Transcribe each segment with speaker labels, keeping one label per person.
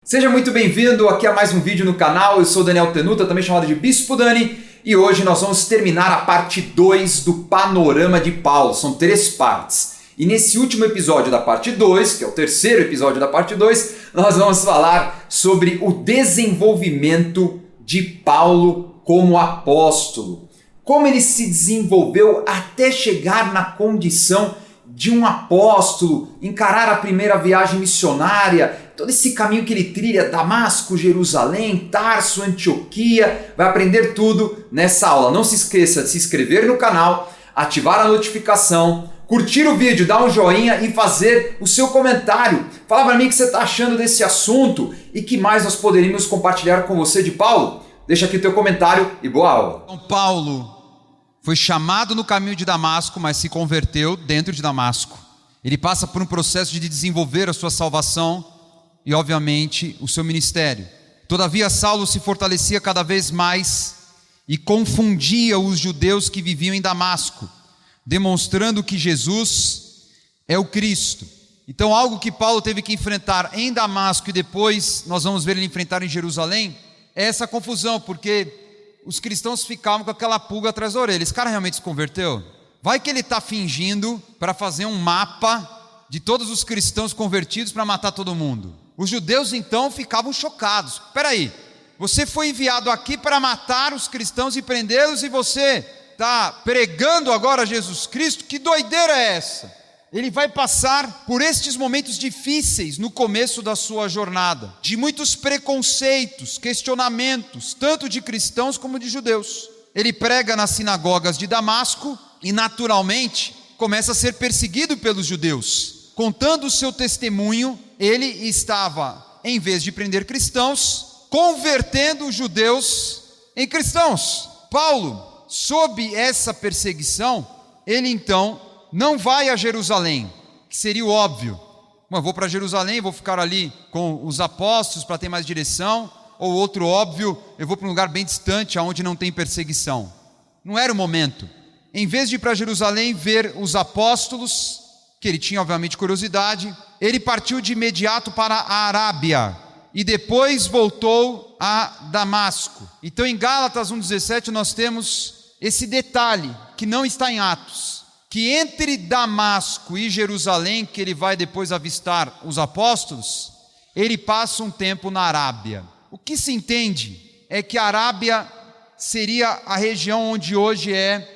Speaker 1: Seja muito bem-vindo aqui a mais um vídeo no canal. Eu sou Daniel Tenuta, também chamado de Bispo Dani, e hoje nós vamos terminar a parte 2 do Panorama de Paulo. São 3 partes. E nesse último episódio da parte 2, que é o terceiro episódio da parte 2, nós vamos falar sobre o desenvolvimento de Paulo como apóstolo. Como ele se desenvolveu até chegar na condição de um apóstolo, encarar a primeira viagem missionária, todo esse caminho que ele trilha, Damasco, Jerusalém, Tarso, Antioquia, vai aprender tudo nessa aula. Não se esqueça de se inscrever no canal, ativar a notificação, curtir o vídeo, dar um joinha e fazer o seu comentário. Fala para mim o que você está achando desse assunto e que mais nós poderíamos compartilhar com você de Paulo. Deixa aqui o teu comentário e boa aula.
Speaker 2: Então, Paulo foi chamado no caminho de Damasco, mas se converteu dentro de Damasco. Ele passa por um processo de desenvolver a sua salvação e, obviamente, o seu ministério. Todavia, Saulo se fortalecia cada vez mais e confundia os judeus que viviam em Damasco, demonstrando que Jesus é o Cristo. Então, algo que Paulo teve que enfrentar em Damasco e depois nós vamos ver ele enfrentar em Jerusalém, é essa confusão, porque os cristãos ficavam com aquela pulga atrás da orelha. Esse cara realmente se converteu? Vai que ele está fingindo para fazer um mapa de todos os cristãos convertidos para matar todo mundo. Os judeus então ficavam chocados. Espera aí, você foi enviado aqui para matar os cristãos e prendê-los e você está pregando agora Jesus Cristo? Que doideira é essa? Ele vai passar por estes momentos difíceis no começo da sua jornada, de muitos preconceitos, questionamentos, tanto de cristãos como de judeus. Ele prega nas sinagogas de Damasco e naturalmente começa a ser perseguido pelos judeus. Contando o seu testemunho, ele estava, em vez de prender cristãos, convertendo os judeus em cristãos. Paulo, sob essa perseguição, ele então não vai a Jerusalém, que seria o óbvio. Bom, eu vou para Jerusalém, vou ficar ali com os apóstolos para ter mais direção, ou outro óbvio, eu vou para um lugar bem distante, onde não tem perseguição. Não era o momento. Em vez de ir para Jerusalém ver os apóstolos, que ele tinha obviamente curiosidade, ele partiu de imediato para a Arábia, e depois voltou a Damasco. Então em Gálatas 1,17 nós temos esse detalhe, que não está em Atos, que entre Damasco e Jerusalém, que ele vai depois avistar os apóstolos, ele passa um tempo na Arábia. O que se entende é que a Arábia seria a região onde hoje é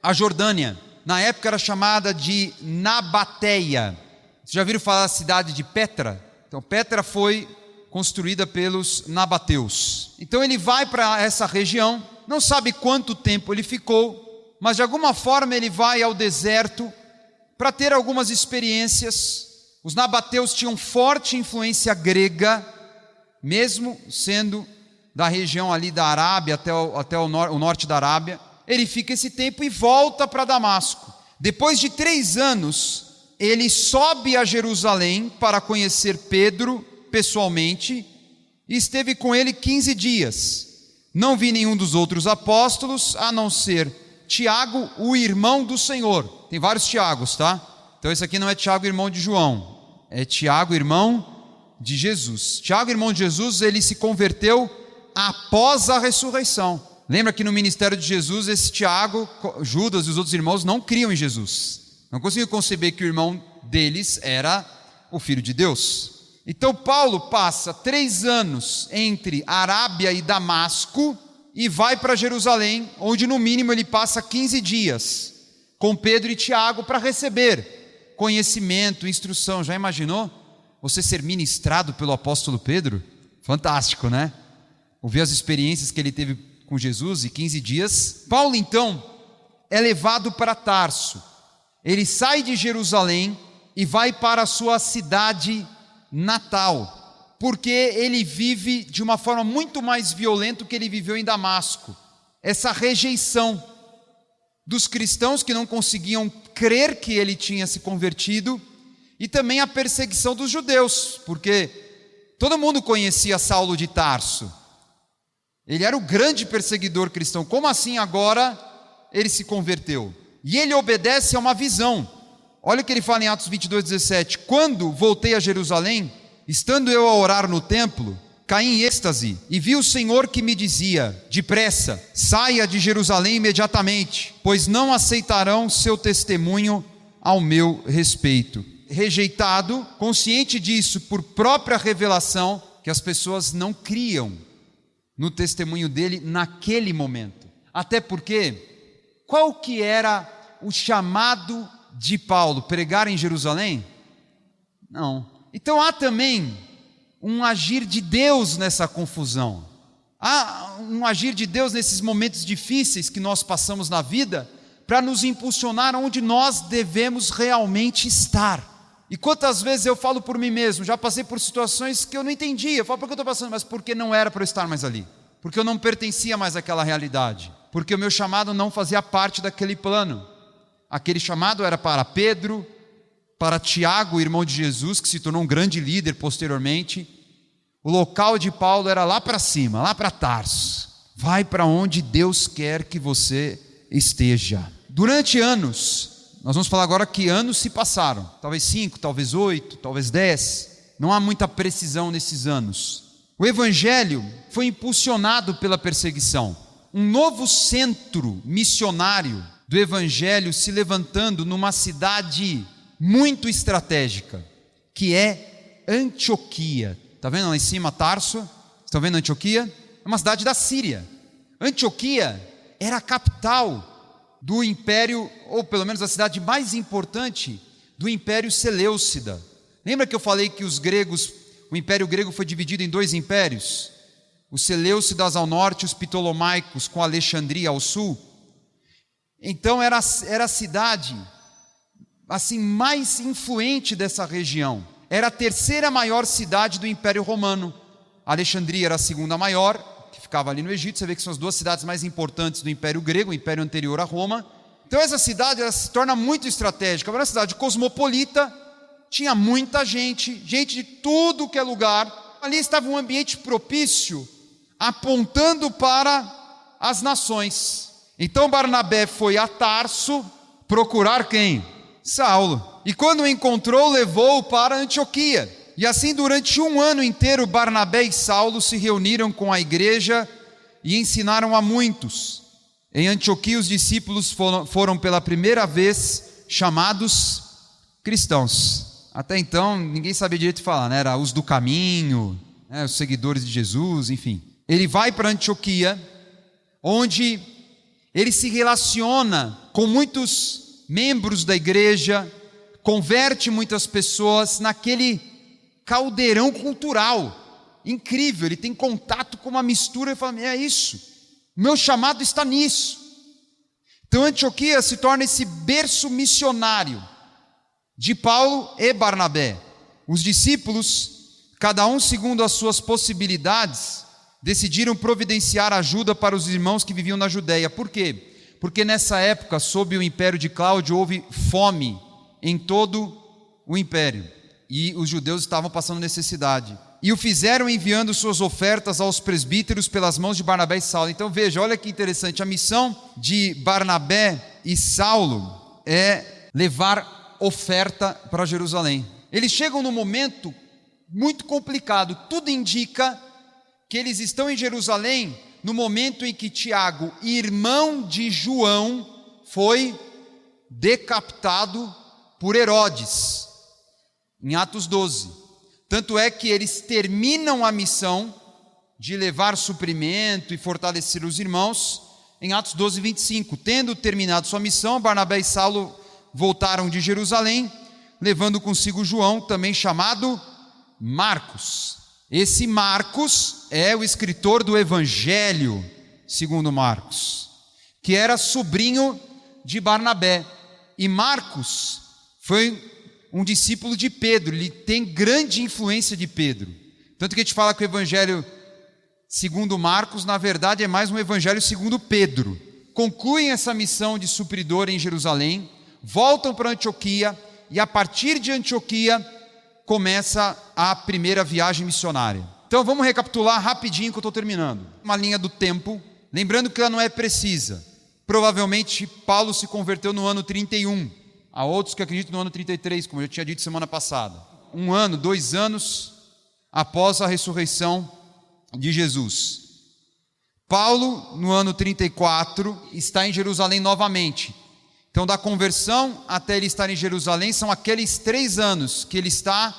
Speaker 2: a Jordânia. Na época era chamada de Nabateia. Vocês já viram falar da cidade de Petra? Então Petra foi construída pelos nabateus. Então ele vai para essa região, não sabe quanto tempo ele ficou, mas de alguma forma ele vai ao deserto para ter algumas experiências. Os nabateus tinham forte influência grega, mesmo sendo da região ali da Arábia até o norte da Arábia. Ele fica esse tempo e volta para Damasco. Depois de 3 anos, ele sobe a Jerusalém para conhecer Pedro pessoalmente e esteve com ele 15 dias. Não vi nenhum dos outros apóstolos, a não ser Tiago, o irmão do Senhor. Tem vários Tiagos, tá? Então esse aqui não é Tiago, irmão de João, é Tiago, irmão de Jesus. Tiago, irmão de Jesus, ele se converteu após a ressurreição. Lembra que no ministério de Jesus, esse Tiago, Judas e os outros irmãos não criam em Jesus. Não conseguiam conceber que o irmão deles era o Filho de Deus. Então Paulo passa 3 anos entre Arábia e Damasco e vai para Jerusalém, onde no mínimo ele passa 15 dias com Pedro e Tiago para receber conhecimento, instrução. Já imaginou você ser ministrado pelo apóstolo Pedro? Fantástico, né? Ouvir as experiências que ele teve com Jesus e 15 dias. Paulo então é levado para Tarso. Ele sai de Jerusalém e vai para a sua cidade natal, porque ele vive de uma forma muito mais violenta do que ele viveu em Damasco. Essa rejeição dos cristãos que não conseguiam crer que ele tinha se convertido, e também a perseguição dos judeus, porque todo mundo conhecia Saulo de Tarso. Ele era o grande perseguidor cristão. Como assim agora ele se converteu? E ele obedece a uma visão. Olha o que ele fala em Atos 22:17. Quando voltei a Jerusalém, estando eu a orar no templo, caí em êxtase e vi o Senhor que me dizia: depressa, saia de Jerusalém imediatamente, pois não aceitarão seu testemunho ao meu respeito. Rejeitado, consciente disso por própria revelação, que as pessoas não criam no testemunho dele naquele momento. Até porque, qual que era o chamado de Paulo? Pregar em Jerusalém? Não. Então há também um agir de Deus nessa confusão. Há um agir de Deus nesses momentos difíceis que nós passamos na vida, para nos impulsionar onde nós devemos realmente estar. E quantas vezes eu falo por mim mesmo, já passei por situações que eu não entendia, eu falo, por que eu estou passando? Mas porque não era para eu estar mais ali, porque eu não pertencia mais àquela realidade, porque o meu chamado não fazia parte daquele plano. Aquele chamado era para Pedro, para Tiago, irmão de Jesus, que se tornou um grande líder posteriormente. O local de Paulo era lá para cima, lá para Tarso. Vai para onde Deus quer que você esteja. Durante anos, nós vamos falar agora que anos se passaram, talvez 5, talvez 8, talvez 10, não há muita precisão nesses anos. O evangelho foi impulsionado pela perseguição. Um novo centro missionário do evangelho se levantando numa cidade muito estratégica, que é Antioquia. Está vendo lá em cima Tarso? Estão vendo Antioquia? É uma cidade da Síria. Antioquia era a capital do império, ou pelo menos a cidade mais importante do império Seleucida. Lembra que eu falei que os gregos, o império grego foi dividido em 2 impérios? Os Seleucidas ao norte e os Ptolomaicos com Alexandria ao sul. Então era a cidade assim mais influente dessa região. Era a 3ª maior cidade do Império Romano. Alexandria era a 2ª maior, que ficava ali no Egito. Você vê que são as 2 cidades mais importantes do Império Grego, o Império anterior a Roma. Então essa cidade ela se torna muito estratégica. Era uma cidade cosmopolita, tinha muita gente, gente de tudo que é lugar. Ali estava um ambiente propício, apontando para as nações. Então Barnabé foi a Tarso procurar quem? Saulo. E quando o encontrou, levou-o para Antioquia. E assim durante 1 ano inteiro Barnabé e Saulo se reuniram com a igreja e ensinaram a muitos. Em Antioquia os discípulos foram pela primeira vez chamados cristãos. Até então ninguém sabia direito falar, né? Era os do caminho, né? Os seguidores de Jesus, enfim. Ele vai para Antioquia, onde ele se relaciona com muitos membros da igreja, converte muitas pessoas naquele caldeirão cultural incrível. Ele tem contato com uma mistura e fala: é isso, meu chamado está nisso. Então Antioquia se torna esse berço missionário de Paulo e Barnabé. Os discípulos, cada um segundo as suas possibilidades, decidiram providenciar ajuda para os irmãos que viviam na Judéia. Por quê? Porque nessa época, sob o império de Cláudio, houve fome em todo o império. E os judeus estavam passando necessidade. E o fizeram enviando suas ofertas aos presbíteros pelas mãos de Barnabé e Saulo. Então veja, olha que interessante. A missão de Barnabé e Saulo é levar oferta para Jerusalém. Eles chegam num momento muito complicado. Tudo indica que eles estão em Jerusalém no momento em que Tiago, irmão de João, foi decapitado por Herodes, em Atos 12. Tanto é que eles terminam a missão de levar suprimento e fortalecer os irmãos em Atos 12, 25. Tendo terminado sua missão, Barnabé e Saulo voltaram de Jerusalém, levando consigo João, também chamado Marcos. Esse Marcos é o escritor do Evangelho segundo Marcos, que era sobrinho de Barnabé. E Marcos foi um discípulo de Pedro, ele tem grande influência de Pedro. Tanto que a gente fala que o Evangelho segundo Marcos, na verdade, é mais um Evangelho segundo Pedro. Concluem essa missão de supridor em Jerusalém, voltam para Antioquia, e a partir de Antioquia começa a primeira viagem missionária. Então vamos recapitular rapidinho que eu estou terminando. Uma linha do tempo, lembrando que ela não é precisa. Provavelmente Paulo se converteu no ano 31. Há outros que acreditam no ano 33, como eu já tinha dito semana passada. 1 ano, 2 anos, após a ressurreição de Jesus. Paulo, no ano 34, está em Jerusalém novamente. Então, da conversão até ele estar em Jerusalém, são aqueles 3 anos que ele está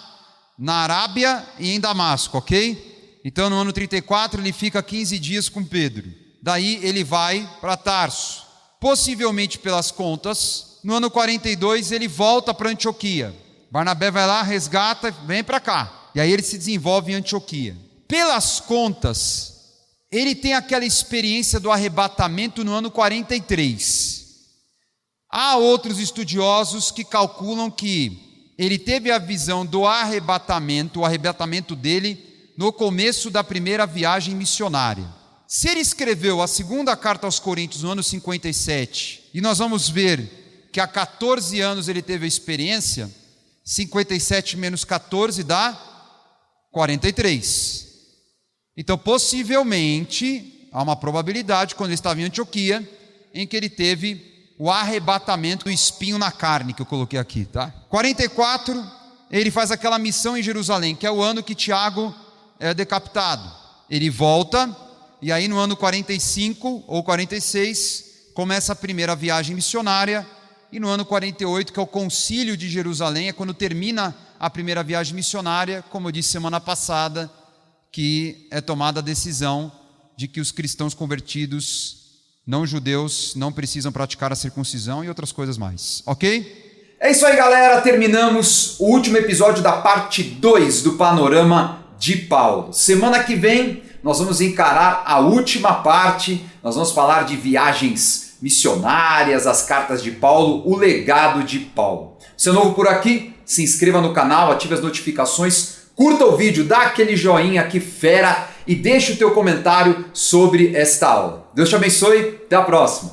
Speaker 2: na Arábia e em Damasco, ok? Então, no ano 34, ele fica 15 dias com Pedro. Daí, ele vai para Tarso. Possivelmente, pelas contas, no ano 42, ele volta para Antioquia. Barnabé vai lá, resgata, vem para cá. E aí, ele se desenvolve em Antioquia. Pelas contas, ele tem aquela experiência do arrebatamento no ano 43. Há outros estudiosos que calculam que ele teve a visão do arrebatamento, o arrebatamento dele, no começo da primeira viagem missionária. Se ele escreveu a segunda carta aos Coríntios no ano 57, e nós vamos ver que há 14 anos ele teve a experiência, 57 menos 14 dá 43. Então, possivelmente, há uma probabilidade, quando ele estava em Antioquia, em que ele teve o arrebatamento do espinho na carne, que eu coloquei aqui, tá? 44, ele faz aquela missão em Jerusalém, que é o ano que Tiago é decapitado. Ele volta, e aí no ano 45 ou 46, começa a primeira viagem missionária, e no ano 48, que é o concílio de Jerusalém, é quando termina a primeira viagem missionária, como eu disse semana passada, que é tomada a decisão de que os cristãos convertidos não judeus não precisam praticar a circuncisão e outras coisas mais, ok?
Speaker 1: É isso aí, galera, terminamos o último episódio da parte 2 do Panorama de Paulo. Semana que vem nós vamos encarar a última parte, nós vamos falar de viagens missionárias, as cartas de Paulo, o legado de Paulo. Se é novo por aqui, se inscreva no canal, ative as notificações, curta o vídeo, dá aquele joinha que fera e deixe o teu comentário sobre esta aula. Deus te abençoe, até a próxima!